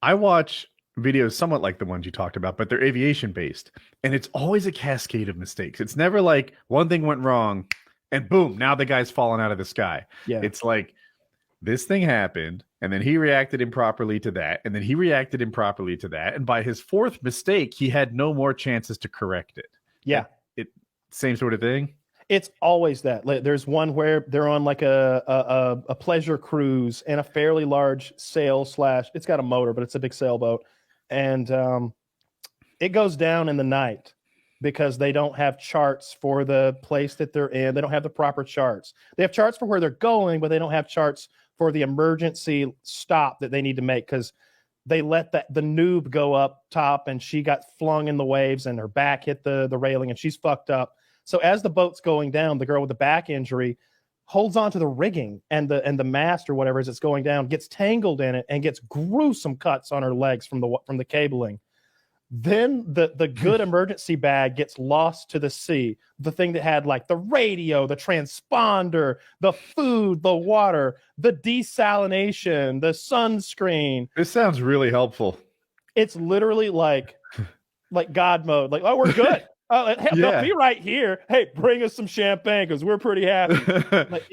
I watch videos somewhat like the ones you talked about, but they're aviation based. And it's always a cascade of mistakes. It's never like one thing went wrong and boom, now the guy's falling out of the sky. Yeah. It's like this thing happened and then he reacted improperly to that. And then he reacted improperly to that. And by his fourth mistake, he had no more chances to correct it. Yeah. Same sort of thing. It's always that. There's one where they're on like a pleasure cruise in a fairly large sail / it's got a motor, but it's a big sailboat. And it goes down in the night because they don't have charts for the place that they're in. They don't have the proper charts. They have charts for where they're going, but they don't have charts for the emergency stop that they need to make because they let the noob go up top and she got flung in the waves and her back hit the railing and she's fucked up. So as the boat's going down, the girl with the back injury holds onto the rigging and the mast or whatever as it's going down, gets tangled in it and gets gruesome cuts on her legs from the cabling. Then the good emergency bag gets lost to the sea. The thing that had like the radio, the transponder, the food, the water, the desalination, the sunscreen. This sounds really helpful. It's literally like God mode. Like, oh, we're good. They'll be right here. Hey, bring us some champagne because we're pretty happy. Like,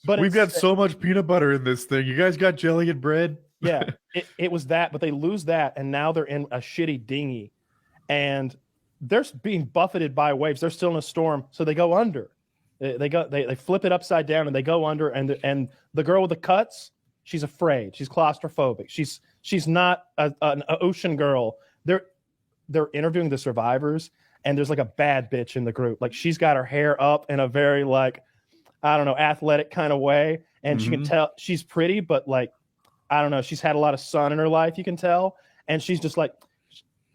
but we've got so much peanut butter in this thing. You guys got jelly and bread? Yeah, it was that, but they lose that, and now they're in a shitty dinghy, and they're being buffeted by waves. They're still in a storm, so they go under. They flip it upside down, and they go under. And the girl with the cuts, she's afraid. She's claustrophobic. She's not an ocean girl. They're interviewing the survivors, and there's like a bad bitch in the group. Like she's got her hair up in a very like, I don't know, athletic kind of way, and you can tell she's pretty, but like, I don't know, she's had a lot of sun in her life, you can tell, and she's just like,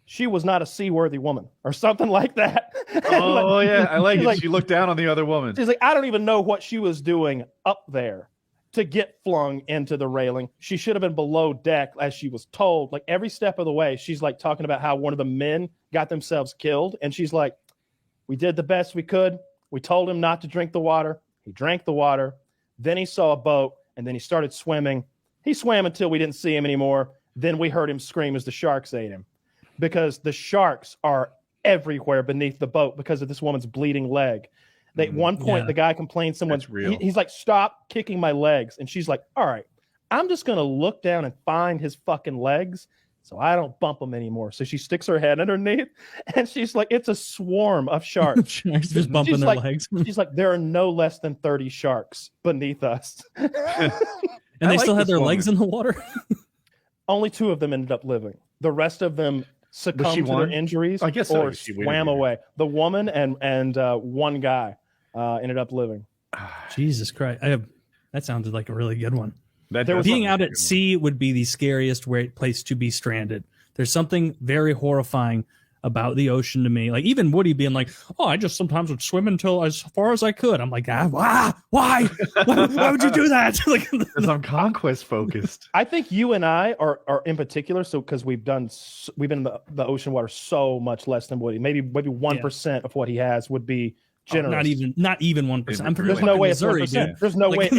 she was not a seaworthy woman or something like that. Oh yeah, I like it. Like, she looked down on the other woman. She's like, I don't even know what she was doing up there to get flung into the railing. She should have been below deck as she was told. Like every step of the way, she's like talking about how one of the men got themselves killed. And she's like, we did the best we could. We told him not to drink the water. He drank the water. Then he saw a boat and then he started swimming. He swam until we didn't see him anymore. Then we heard him scream as the sharks ate him because the sharks are everywhere beneath the boat because of this woman's bleeding leg. At one point, the guy complained he's like, stop kicking my legs. And she's like, all right, I'm just going to look down and find his fucking legs so I don't bump them anymore. So she sticks her head underneath and she's like, it's a swarm of sharks. Sharks just bumping their legs. She's like, there are no less than 30 sharks beneath us. And they still had their legs in the water? Only 2 of them ended up living. The rest of them succumbed to their injuries or swam away. The woman and one guy ended up living. Jesus Christ. That sounded like a really good one. Being out at sea would be the scariest place to be stranded. There's something very horrifying about the ocean to me. Like even Woody being like, oh, I just sometimes would swim until as far as I could. I'm like, why? Why would you do that? Because I'm conquest focused. I think you and I are in particular. So because we've been in the ocean water so much less than Woody. Maybe 1% of what he has would be generous. Not even 1%. There's no way it's 1%. There's no way.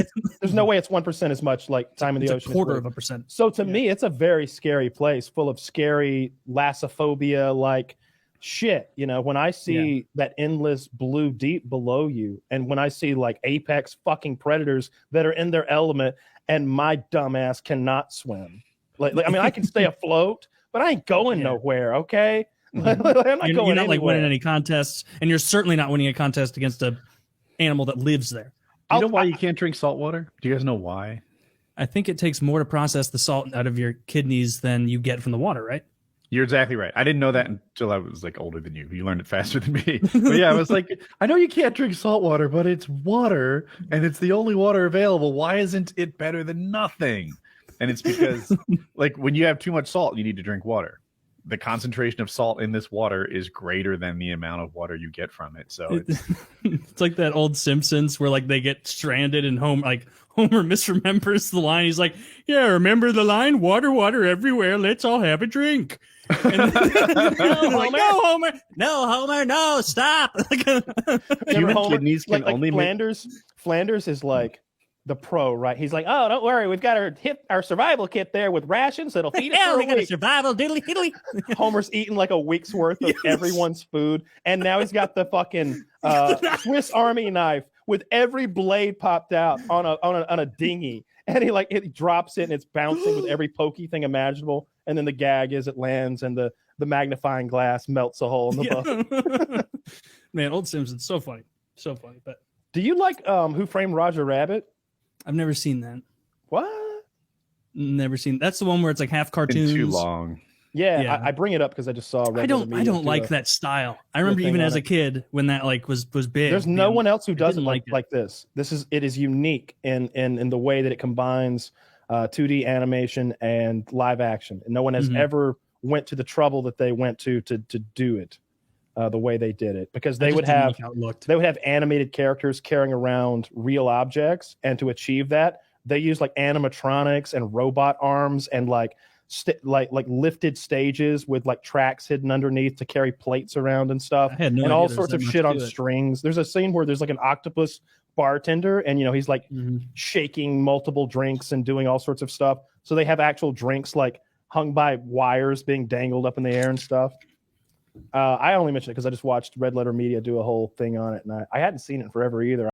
There's no way it's 1% as much like time in the ocean. 0.25%. So to me, it's a very scary place, full of scary lassophobia like shit. You know, when I see that endless blue deep below you, and when I see like apex fucking predators that are in their element, and my dumbass cannot swim. Like I mean, I can stay afloat, but I ain't going nowhere. Okay. I'm not you're not like winning any contests, and you're certainly not winning a contest against an animal that lives there. Do you know why you can't drink salt water? Do you guys know why? I think it takes more to process the salt out of your kidneys than you get from the water, right? You're exactly right. I didn't know that until I was like older than you. You learned it faster than me. But yeah, I was like, I know you can't drink salt water, but it's water, and it's the only water available. Why isn't it better than nothing? And it's because like when you have too much salt, you need to drink water. The concentration of salt in this water is greater than the amount of water you get from it. So it's like that old Simpsons where like they get stranded and Homer misremembers the line. He's like, yeah, remember the line? Water, water everywhere. Let's all have a drink. And no, Homer, no, stop. Human kidneys can only Flanders is like the pro, right? He's like, oh, don't worry, we've got our survival kit there with rations that'll feed us for a we got a week. survival diddly diddly. Homer's eating like a week's worth of everyone's food, and now he's got the fucking Swiss Army knife with every blade popped out on a dinghy, and he drops it, and it's bouncing with every pokey thing imaginable, and then the gag is it lands, and the magnifying glass melts a hole in the boat. Man, old Simpsons, so funny, But do you like Who Framed Roger Rabbit? I've never seen that. What? Never seen. That's the one where it's like half cartoons. Been too long. Yeah. I bring it up because I just saw. I don't like that style. I remember even as a kid when that like was big. There's no one else who doesn't like this. It is unique in the way that it combines 2D animation and live action, and no one has ever went to the trouble that they went to do it the way they did it, because they would have animated characters carrying around real objects, and to achieve that they use like animatronics and robot arms and like lifted stages with like tracks hidden underneath to carry plates around and stuff, and all sorts of shit on strings. There's a scene where there's like an octopus bartender, and he's like shaking multiple drinks and doing all sorts of stuff. So they have actual drinks like hung by wires being dangled up in the air and stuff. I only mention it because I just watched Red Letter Media do a whole thing on it, and I hadn't seen it forever either.